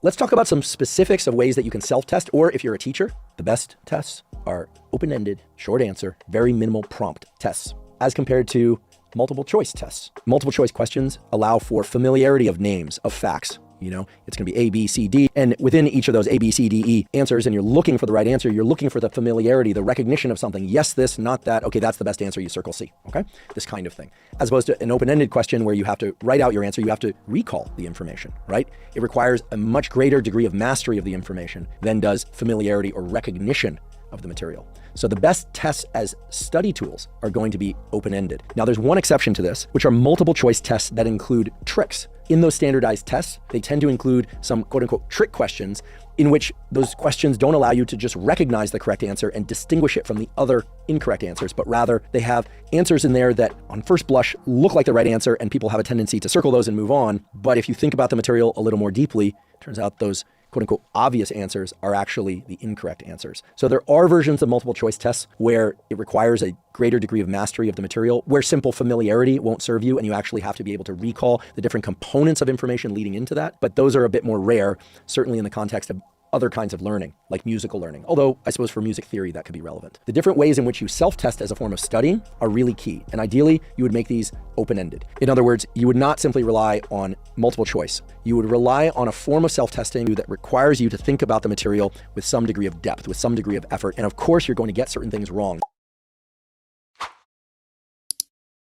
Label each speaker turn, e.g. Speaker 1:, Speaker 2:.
Speaker 1: Let's talk about some specifics of ways that you can self-test, or if you're a teacher, the best tests are open-ended, short answer, very minimal prompt tests, as compared to multiple choice tests. Multiple choice questions allow for familiarity of names, of facts. You know, it's going to be A, B, C, D. And within each of those A, B, C, D, E answers, and you're looking for the right answer, you're looking for the familiarity, the recognition of something. Yes, this, not that. Okay, that's the best answer. You circle C. Okay, this kind of thing. As opposed to an open-ended question where you have to write out your answer, you have to recall the information, right? It requires a much greater degree of mastery of the information than does familiarity or recognition of the material. So the best tests as study tools are going to be open-ended. Now there's one exception to this, which are multiple choice tests that include tricks. In those standardized tests, they tend to include some quote unquote trick questions in which those questions don't allow you to just recognize the correct answer and distinguish it from the other incorrect answers, but rather they have answers in there that on first blush look like the right answer and people have a tendency to circle those and move on. But if you think about the material a little more deeply, it turns out those quote unquote obvious answers are actually the incorrect answers. So there are versions of multiple choice tests where it requires a greater degree of mastery of the material, where simple familiarity won't serve you and you actually have to be able to recall the different components of information leading into that. But those are a bit more rare, certainly in the context of other kinds of learning, like musical learning. Although I suppose for music theory, that could be relevant. The different ways in which you self-test as a form of studying are really key. And ideally, you would make these open-ended. In other words, you would not simply rely on multiple choice. You would rely on a form of self-testing that requires you to think about the material with some degree of depth, with some degree of effort. And of course, you're going to get certain things wrong.